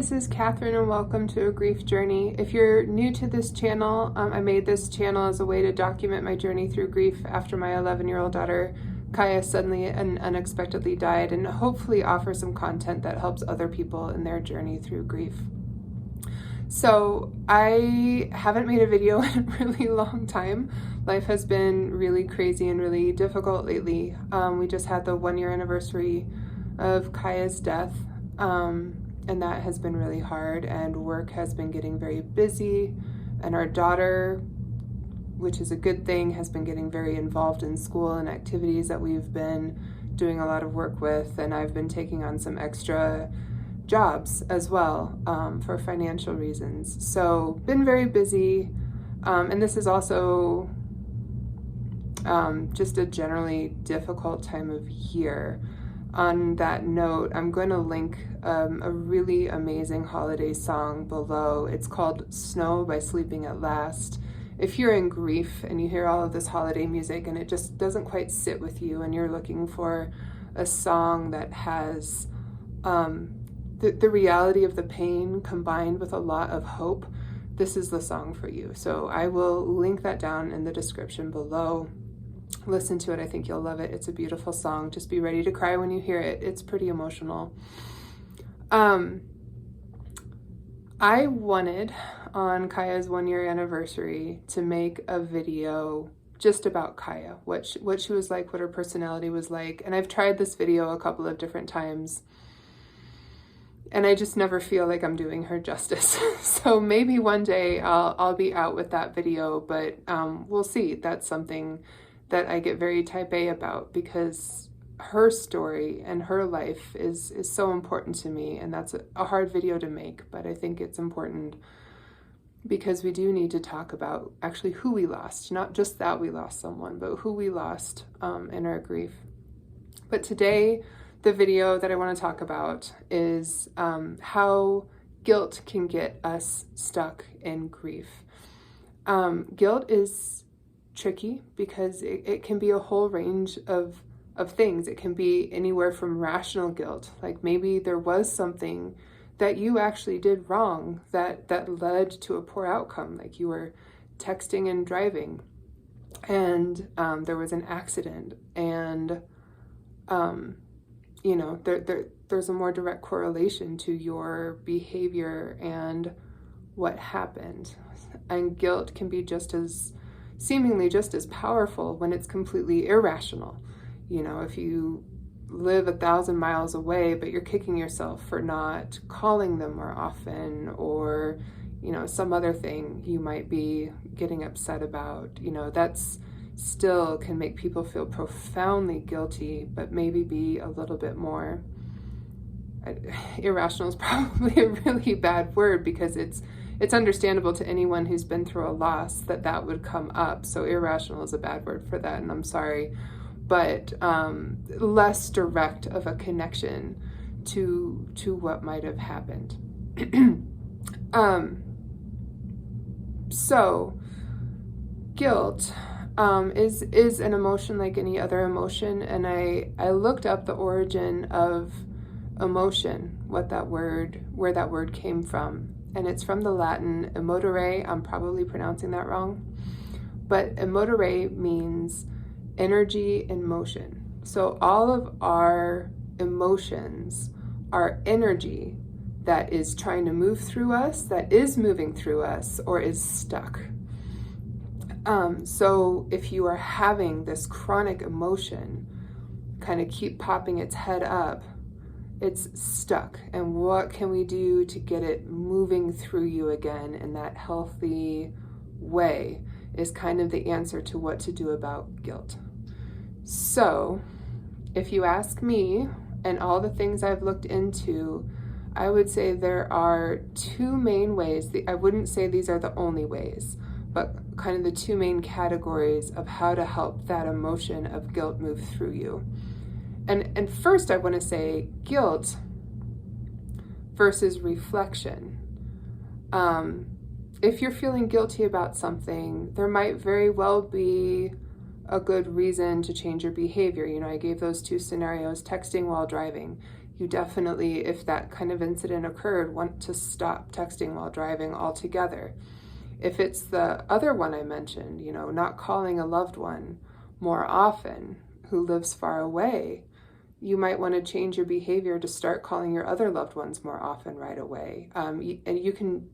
this is Catherine and welcome to A Grief Journey. If you're new to this channel, I made this channel as a way to document my journey through grief after my 11-year-old daughter Kaya suddenly and unexpectedly died, and hopefully offer some content that helps other people in their journey through grief. So I haven't made a video in a really long time. Life has been really crazy and really difficult lately. We just had the 1-year anniversary of Kaya's death. And that has been really hard, and work has been getting very busy, and our daughter, which is a good thing, has been getting very involved in school and activities that we've been doing a lot of work with, and I've been taking on some extra jobs as well for financial reasons. So been very busy, and this is also just a generally difficult time of year. On that note, I'm going to link a really amazing holiday song below. It's called Snow by Sleeping at Last. If you're in grief and you hear all of this holiday music and it just doesn't quite sit with you and you're looking for a song that has the reality of the pain combined with a lot of hope, this is the song for you. So I will link that down in the description below. Listen to it. I think you'll love it. It's a beautiful song. Just be ready to cry when you hear it. It's pretty emotional. I wanted on Kaya's 1-year anniversary to make a video just about Kaya, what she was like, what her personality was like. And I've tried this video a couple of different times, and I just never feel like I'm doing her justice. So maybe one day I'll be out with that video, but we'll see. That's something that I get very type A about, because her story and her life is so important to me, and that's a hard video to make, but I think it's important because we do need to talk about actually who we lost, not just that we lost someone, but who we lost in our grief. But today, the video that I want to talk about is how guilt can get us stuck in grief. Guilt is tricky because it can be a whole range of things. It can be anywhere from rational guilt, like maybe there was something that you actually did wrong that led to a poor outcome, like you were texting and driving and there was an accident, and you know, there's a more direct correlation to your behavior and what happened. And guilt can be seemingly just as powerful when it's completely irrational. You know, if you live 1,000 miles away, but you're kicking yourself for not calling them more often, or, you know, some other thing you might be getting upset about, you know, that's still can make people feel profoundly guilty, but maybe be a little bit more irrational is probably a really bad word, because it's understandable to anyone who's been through a loss that would come up. So irrational is a bad word for that, and I'm sorry, but less direct of a connection to what might have happened. So guilt is an emotion like any other emotion, and I looked up the origin of emotion, where that word came from. And it's from the Latin emotere. I'm probably pronouncing that wrong, but emotere means energy in motion. So all of our emotions are energy that is trying to move through us, that is moving through us, or is stuck. So if you are having this chronic emotion kind of keep popping its head up, it's stuck. And what can we do to get it moving through you again in that healthy way is kind of the answer to what to do about guilt. So if you ask me, and all the things I've looked into, I would say there are two main ways. I wouldn't say these are the only ways, but kind of the two main categories of how to help that emotion of guilt move through you. And first I want to say guilt versus reflection. If you're feeling guilty about something, there might very well be a good reason to change your behavior. You know, I gave those two scenarios, texting while driving. You definitely, if that kind of incident occurred, want to stop texting while driving altogether. If it's the other one I mentioned, you know, not calling a loved one more often who lives far away, you might want to change your behavior to start calling your other loved ones more often right away. And you can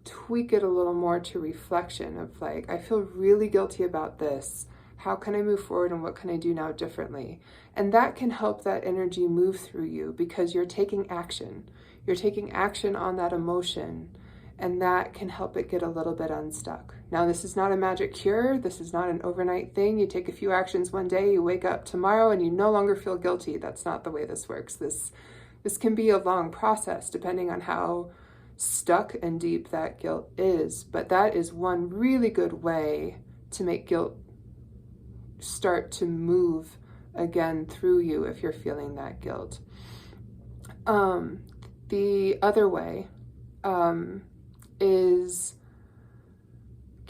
tweak it a little more to reflection of like, I feel really guilty about this. How can I move forward and what can I do now differently? And that can help that energy move through you because you're taking action. You're taking action on that emotion, and that can help it get a little bit unstuck. Now, this is not a magic cure. This is not an overnight thing. You take a few actions one day, you wake up tomorrow, and you no longer feel guilty. That's not the way this works. This can be a long process depending on how stuck and deep that guilt is. But that is one really good way to make guilt start to move again through you if you're feeling that guilt. The other way is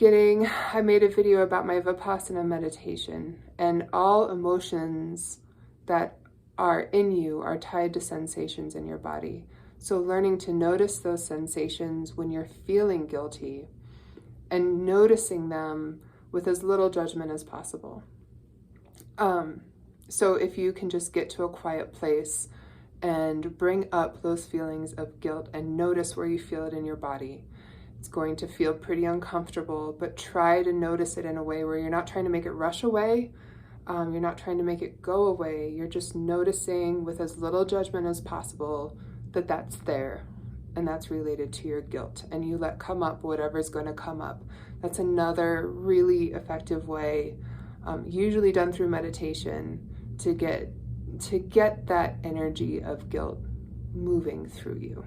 I made a video about my Vipassana meditation, and all emotions that are in you are tied to sensations in your body. So learning to notice those sensations when you're feeling guilty and noticing them with as little judgment as possible. So if you can just get to a quiet place and bring up those feelings of guilt and notice where you feel it in your body, it's going to feel pretty uncomfortable, but try to notice it in a way where you're not trying to make it rush away. You're not trying to make it go away. You're just noticing with as little judgment as possible that that's there and that's related to your guilt, and you let come up whatever's going to come up. That's another really effective way, usually done through meditation, to get that energy of guilt moving through you.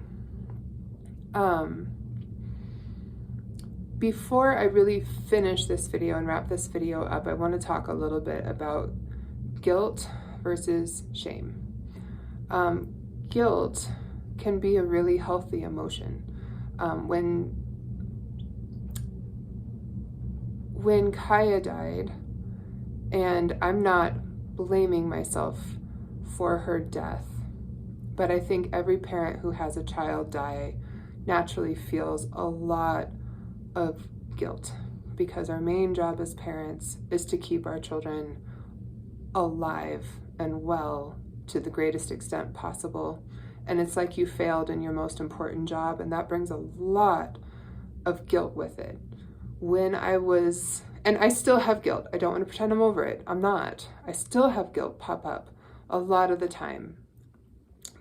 Before I really finish this video and wrap this video up, I want to talk a little bit about guilt versus shame. Guilt can be a really healthy emotion. When Kaya died, and I'm not blaming myself for her death, but I think every parent who has a child die naturally feels a lot of guilt, because our main job as parents is to keep our children alive and well to the greatest extent possible. And it's like you failed in your most important job, and that brings a lot of guilt with it. And I still have guilt. I don't want to pretend I'm over it. I'm not. I still have guilt pop up a lot of the time.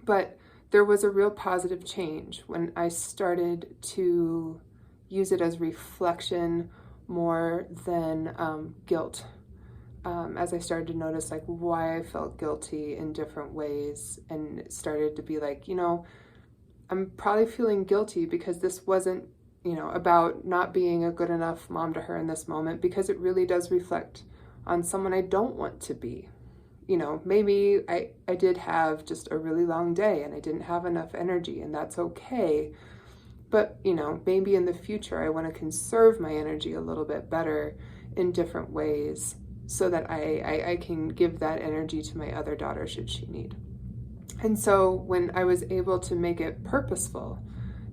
But there was a real positive change when I started to use it as reflection more than guilt. As I started to notice like why I felt guilty in different ways, and it started to be like, I'm probably feeling guilty because this wasn't, about not being a good enough mom to her in this moment, because it really does reflect on someone I don't want to be. Maybe I did have just a really long day and I didn't have enough energy, and that's okay. But, maybe in the future I want to conserve my energy a little bit better in different ways so that I can give that energy to my other daughter should she need. And so when I was able to make it purposeful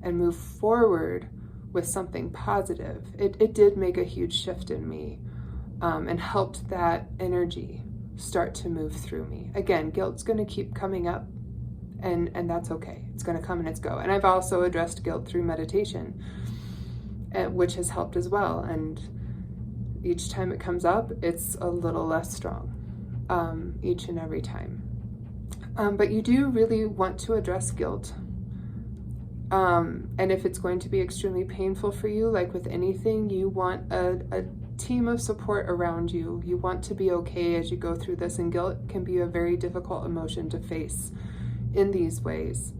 and move forward with something positive, it did make a huge shift in me, and helped that energy start to move through me. Again, guilt's going to keep coming up, and that's okay. It's going to come and it's go. And I've also addressed guilt through meditation, which has helped as well. And each time it comes up, it's a little less strong, each and every time. But you do really want to address guilt. And if it's going to be extremely painful for you, like with anything, you want a team of support around you. You want to be okay as you go through this, and guilt can be a very difficult emotion to face in these ways.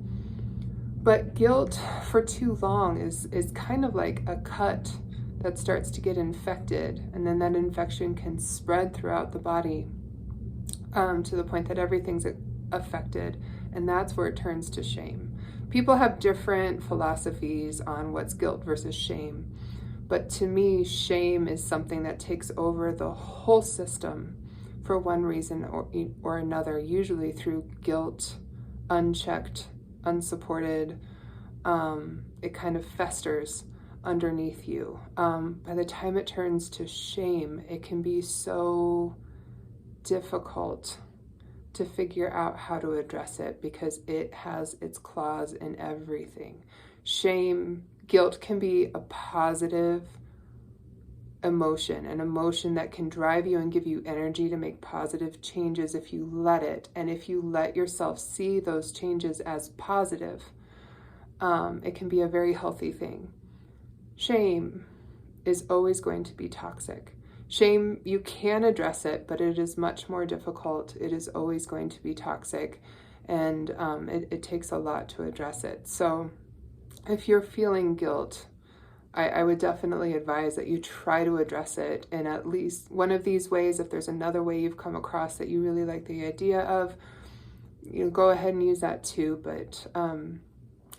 But guilt for too long is kind of like a cut that starts to get infected, and then that infection can spread throughout the body, to the point that everything's affected, and that's where it turns to shame. People have different philosophies on what's guilt versus shame, but to me, shame is something that takes over the whole system for one reason or another, usually through guilt unchecked, unsupported, it kind of festers underneath you. By the time it turns to shame, it can be so difficult to figure out how to address it because it has its claws in everything. Shame, guilt can be a positive emotion, an emotion that can drive you and give you energy to make positive changes if you let it. And if you let yourself see those changes as positive, it can be a very healthy thing. Shame is always going to be toxic. Shame, you can address it, but it is much more difficult. It is always going to be toxic, and it takes a lot to address it. So if you're feeling guilt, I would definitely advise that you try to address it in at least one of these ways. If there's another way you've come across that you really like the idea of, go ahead and use that too. But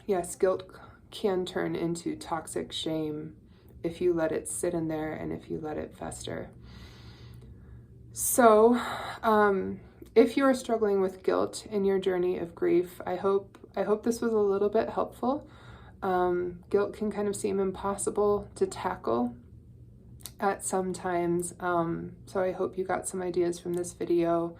yes, guilt can turn into toxic shame if you let it sit in there and if you let it fester. So if you're struggling with guilt in your journey of grief, I hope this was a little bit helpful. Guilt can kind of seem impossible to tackle at some times, so I hope you got some ideas from this video.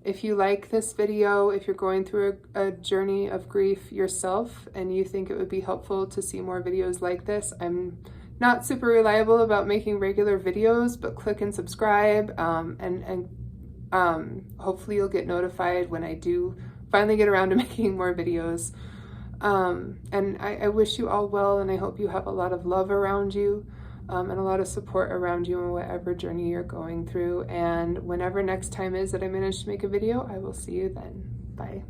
If you like this video, if you're going through a journey of grief yourself and you think it would be helpful to see more videos like this, I'm not super reliable about making regular videos, but click and subscribe, and hopefully you'll get notified when I do finally get around to making more videos. And I wish you all well, and I hope you have a lot of love around you, and a lot of support around you in whatever journey you're going through. And whenever next time is that I manage to make a video, I will see you then. Bye.